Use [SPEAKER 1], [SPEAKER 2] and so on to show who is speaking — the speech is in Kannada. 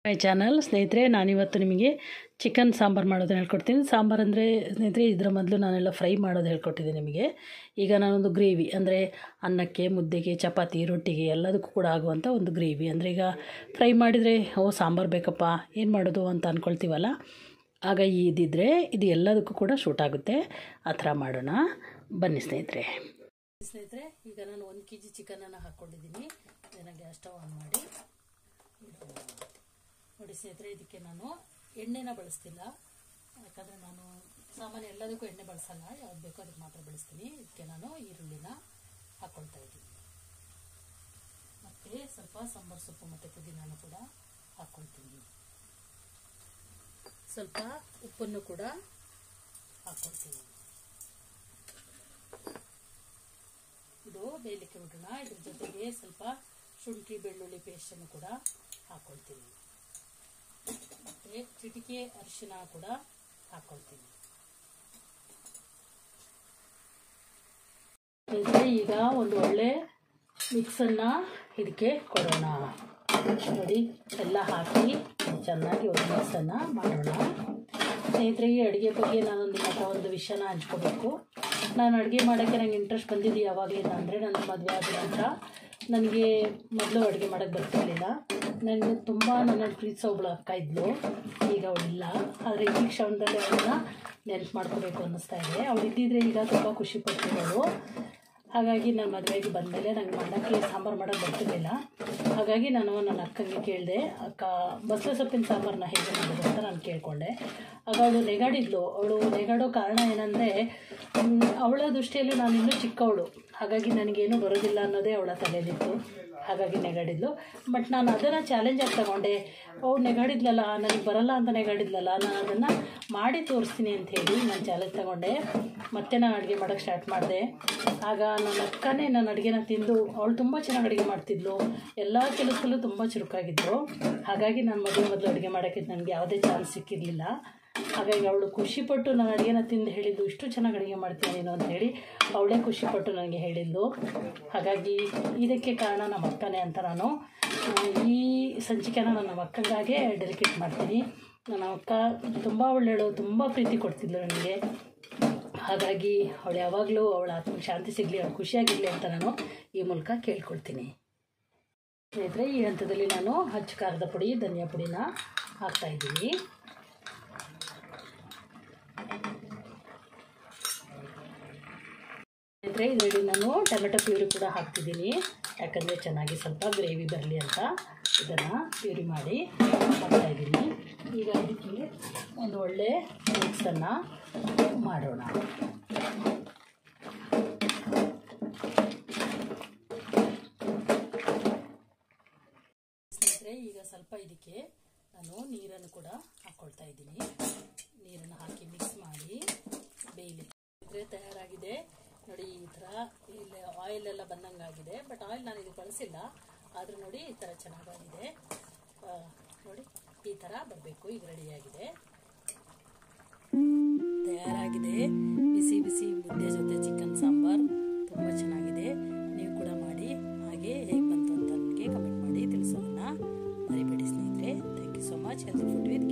[SPEAKER 1] ಮೈ ಚಾನಲ್ ಸ್ನೇಹಿತರೆ, ನಾನಿವತ್ತು ನಿಮಗೆ ಚಿಕನ್ ಸಾಂಬಾರು ಮಾಡೋದನ್ನ ಹೇಳ್ಕೊಡ್ತೀನಿ. ಸಾಂಬಾರು ಅಂದರೆ ಸ್ನೇಹಿತರೆ, ಇದರ ಮೊದಲು ನಾನೆಲ್ಲ ಫ್ರೈ ಮಾಡೋದು ಹೇಳ್ಕೊಟ್ಟಿದ್ದೀನಿ ನಿಮಗೆ. ಈಗ ನಾನೊಂದು ಗ್ರೇವಿ ಅಂದರೆ ಅನ್ನಕ್ಕೆ, ಮುದ್ದೆಗೆ, ಚಪಾತಿ, ರೊಟ್ಟಿಗೆ ಎಲ್ಲದಕ್ಕೂ ಕೂಡ ಆಗುವಂಥ ಒಂದು ಗ್ರೇವಿ. ಅಂದರೆ ಈಗ ಫ್ರೈ ಮಾಡಿದರೆ ಸಾಂಬಾರು ಬೇಕಪ್ಪ ಏನು ಮಾಡೋದು ಅಂತ ಅಂದ್ಕೊಳ್ತೀವಲ್ಲ, ಆಗ ಇದಿದ್ದರೆ ಇದು ಎಲ್ಲದಕ್ಕೂ ಕೂಡ ಶೂಟ್ ಆಗುತ್ತೆ. ಆ ಥರ ಮಾಡೋಣ ಬನ್ನಿ ಸ್ನೇಹಿತರೆ. ಈಗ ನಾನು 1 kg ಚಿಕನನ್ನು ಹಾಕ್ಕೊಂಡಿದ್ದೀನಿ. ಇದನ್ನು ಗ್ಯಾಸ್ ಸ್ಟವ್ ಆನ್ ಮಾಡಿ ನೋಡಿ ಸ್ನೇಹಿತರೆ, ಇದಕ್ಕೆ ನಾನು ಎಣ್ಣೆನ ಬಳಸ್ತಿಲ್ಲ. ಯಾಕಂದರೆ ನಾನು ಸಾಮಾನ್ಯ ಎಲ್ಲದಕ್ಕೂ ಎಣ್ಣೆ ಬಳಸಲ್ಲ, ಯಾವ್ದು ಬೇಕೋ ಅದಕ್ಕೆ ಮಾತ್ರ ಬಳಸ್ತೀನಿ. ಇದಕ್ಕೆ ನಾನು ಈರುಳ್ಳಿನ ಹಾಕ್ಕೊಳ್ತಾ ಇದ್ದೀನಿ. ಮತ್ತು ಸ್ವಲ್ಪ ಸಾಂಬಾರು ಸೊಪ್ಪು ಮತ್ತು ಪುದೀನೂ ಕೂಡ ಹಾಕ್ಕೊಳ್ತೀನಿ. ಸ್ವಲ್ಪ ಉಪ್ಪನ್ನು ಕೂಡ ಹಾಕ್ಕೊಳ್ತೀನಿ. ಇದು ಬೇಯಲಿಕ್ಕೆ ಬಿಡೋಣ. ಇದ್ರ ಜೊತೆಗೆ ಸ್ವಲ್ಪ ಶುಂಠಿ ಬೆಳ್ಳುಳ್ಳಿ ಪೇಸ್ಟನ್ನು ಕೂಡ ಹಾಕ್ಕೊಳ್ತೀನಿ. ಮತ್ತು ಚಿಟಿಕೆ ಅರಿಶಿನ ಕೂಡ ಹಾಕ್ಕೊಳ್ತೀನಿ. ಈಗ ಒಂದು ಒಳ್ಳೆ ಮಿಕ್ಸನ್ನು ಇದಕ್ಕೆ ಕೊಡೋಣ. ನೋಡಿ, ಎಲ್ಲ ಹಾಕಿ ಚೆನ್ನಾಗಿ ಒಂದು ಮಿಕ್ಸನ್ನು ಮಾಡೋಣ. ಸ್ನೇಹಿತರೆ, ಈ ಅಡುಗೆ ಬಗ್ಗೆ ನಾನು ನಿಮ್ಮ ಹತ್ರ ಒಂದು ವಿಷಯನ ಹಂಚ್ಕೋಬೇಕು. ನಾನು ಅಡುಗೆ ಮಾಡೋಕ್ಕೆ ನಂಗೆ ಇಂಟ್ರೆಸ್ಟ್ ಬಂದಿದ್ದು ಯಾವಾಗಲಿಲ್ಲ ಅಂದರೆ, ನನ್ನ ಮದುವೆ ಆದ ನಂತರ ನನಗೆ ಮೊದಲು ಅಡುಗೆ ಮಾಡೋಕ್ಕೆ ಬರ್ತಿರ್ಲಿಲ್ಲ. ನನಗೆ ತುಂಬ ನನ್ನನ್ನು ಪ್ರೀತಿಸೋ ಒಬ್ಬಳು ಅಕ್ಕ ಇದ್ಲು, ಈಗ ಅವಳಿಲ್ಲ. ಆದರೆ ಈ ಕ್ಷಣದಲ್ಲಿ ಅವಳನ್ನ ನೆನಪು ಮಾಡ್ಕೋಬೇಕು ಅನ್ನಿಸ್ತಾ ಇದೆ. ಅವಳು ಇದ್ದಿದ್ರೆ ಈಗ ತುಂಬ ಖುಷಿ ಪಡ್ತಿರೋಳು. ಹಾಗಾಗಿ ನನ್ನ ಮದುವೆಗೆ ಬಂದಮೇಲೆ ನಂಗೆ ಮಾಡೋಕ್ಕೆ ಸಾಂಬಾರು ಮಾಡೋಕ್ಕೆ ಬರ್ತಿರ್ಲಿಲ್ಲ. ಹಾಗಾಗಿ ನಾನು ನನ್ನ ಅಕ್ಕಂಗೆ ಕೇಳಿದೆ, ಅಕ್ಕ ಬಸಳೆ ಸೊಪ್ಪಿನ ಸಾಂಬಾರನ್ನ ಹೇಗೆ ಮಾಡೋದು ಅಂತ ನಾನು ಕೇಳಿಕೊಂಡೆ. ಆಗ ಅವಳು ನೆಗಾಡಿದ್ಲು. ಅವಳು ನೆಗಾಡೋ ಕಾರಣ ಏನಂದರೆ, ಅವಳ ದೃಷ್ಟಿಯಲ್ಲಿ ನಾನು ಇನ್ನೂ ಚಿಕ್ಕವಳು, ಹಾಗಾಗಿ ನನಗೇನು ಬರೋದಿಲ್ಲ ಅನ್ನೋದೇ ಅವಳ ತಲೆಯಲ್ಲಿತ್ತು. ಹಾಗಾಗಿ ನೆಗಾಡಿದ್ಲು. ಬಟ್ ನಾನು ಅದನ್ನು ಚಾಲೆಂಜಾಗಿ ತಗೊಂಡೆ. ಅವಳು ನೆಗಾಡಿದ್ಲಲ್ಲ, ನನಗೆ ಬರಲ್ಲ ಅಂತ ನೆಗಾಡಿದ್ಲಲ್ಲ, ನಾನು ಅದನ್ನು ಮಾಡಿ ತೋರಿಸ್ತೀನಿ ಅಂಥೇಳಿ ನಾನು ಚಾಲೆಂಜ್ ತಗೊಂಡೆ. ಮತ್ತೆ ನಾನು ಅಡುಗೆ ಮಾಡೋಕ್ಕೆ ಸ್ಟಾರ್ಟ್ ಮಾಡಿದೆ. ಆಗ ನನ್ನ ಅಕ್ಕನೇ ನನ್ನ ಅಡುಗೆನ ತಿಂದು, ಅವಳು ತುಂಬ ಚೆನ್ನಾಗಿ ಅಡುಗೆ ಮಾಡ್ತಿದ್ಲು, ಎಲ್ಲ ಕೆಲಸದಲ್ಲೂ ತುಂಬ ಚುರುಕಾಗಿದ್ದರು. ಹಾಗಾಗಿ ನಾನು ಮೊದಲು ಅಡುಗೆ ಮಾಡೋಕ್ಕೆ ನನಗೆ ಯಾವುದೇ ಚಾನ್ಸ್ ಸಿಕ್ಕಿರಲಿಲ್ಲ. ಹಾಗಾಗಿ ಅವಳು ಖುಷಿಪಟ್ಟು ನನ್ನ ಅಡುಗೆನ ತಿಂದು ಹೇಳಿದ್ದು, ಇಷ್ಟು ಚೆನ್ನಾಗಿ ಅಡುಗೆ ಮಾಡ್ತೀನಿ ನೀನು ಅಂಥೇಳಿ ಅವಳೇ ಖುಷಿಪಟ್ಟು ನನಗೆ ಹೇಳಿದ್ಲು. ಹಾಗಾಗಿ ಇದಕ್ಕೆ ಕಾರಣ ನಮ್ಮ ಅಕ್ಕನೇ ಅಂತ ನಾನು ಈ ಸಂಚಿಕೆನ ನಮ್ಮ ಅಕ್ಕಂಗಾಗೆ ಡೆಡಿಕೇಟ್ ಮಾಡ್ತೀನಿ. ನನ್ನ ಅಕ್ಕ ತುಂಬ ಒಳ್ಳೆಯಳು, ತುಂಬ ಪ್ರೀತಿ ಕೊಡ್ತಿದ್ಲು ನನಗೆ. ಹಾಗಾಗಿ ಅವಳು ಯಾವಾಗಲೂ ಅವಳ ಆತ್ಮಕ್ಕೆ ಶಾಂತಿ ಸಿಗಲಿ, ಅವಳು ಖುಷಿಯಾಗಿರಲಿ ಅಂತ ನಾನು ಈ ಮೂಲಕ ಕೇಳ್ಕೊಳ್ತೀನಿ. ಸ್ನೇಹಿತರೆ, ಈ ಹಂತದಲ್ಲಿ ನಾನು ಅಚ್ಚ ಖಾರದ ಪುಡಿ, ಧನಿಯಾ ಪುಡಿನ ಹಾಕ್ತಾಯಿದ್ದೀನಿ. ಸ್ನೇಹಿತರೆ, ಇದರಲ್ಲಿ ನಾನು ಟೊಮೆಟೊ ಪ್ಯೂರಿ ಕೂಡ ಹಾಕ್ತಿದ್ದೀನಿ. ಯಾಕಂದರೆ ಚೆನ್ನಾಗಿ ಸ್ವಲ್ಪ ಗ್ರೇವಿ ಬರಲಿ ಅಂತ ಇದನ್ನು ಪ್ಯೂರಿ ಮಾಡಿ ಹಾಕ್ತಾಯಿದ್ದೀನಿ. ಈಗ ಇದಕ್ಕೆ ಒಂದು ಒಳ್ಳೆ ಮಿಕ್ಸನ್ನು ಮಾಡೋಣ. ಸ್ನೇಹಿತರೆ, ಈಗ ಸ್ವಲ್ಪ ಇದಕ್ಕೆ ನಾನು ನೀರನ್ನು ಕೂಡ ಹಾಕ್ಕೊಳ್ತಾ ಇದ್ದೀನಿ. ನೀರನ್ನು ಹಾಕಿ ಮಿಕ್ಸ್ ಮಾಡಿ ಬೇಯಲಿಕ್ಕೆ ತಯಾರಾಗಿದೆ. ನೋಡಿ, ಈ ಥರ ಇಲ್ಲಿ ಆಯಿಲ್ ಎಲ್ಲ ಬಂದಂಗಾಗಿದೆ. ಬಟ್ ಆಯಿಲ್ ನಾನು ಇದು ಬಳಸಿಲ್ಲ, ಆದರೂ ನೋಡಿ ಈ ಥರ ಚೆನ್ನಾಗಾಗಿದೆ. ನೋಡಿ, ಈ ಥರ ಬರಬೇಕು. ಈಗ ರೆಡಿಯಾಗಿದೆ, ತಯಾರಾಗಿದೆ. ಬಿಸಿ ಬಿಸಿ ಮುದ್ದೆ ಜೊತೆ ಚಿಕನ್ ಸಾಂಬಾರು ತುಂಬ ಚೆನ್ನಾಗಿದೆ. ನೀವು ಕೂಡ ಮಾಡಿ, ಹಾಗೆ ಹೇಗೆ ಬಂತು ಅಂತ ನನಗೆ ಕಮೆಂಟ್ ಮಾಡಿ ತಿಳಿಸೋದನ್ನು ಮರಿಬೇಡಿ ಸ್ನೇಹಿತರೆ. Thank you so much. Healthy food with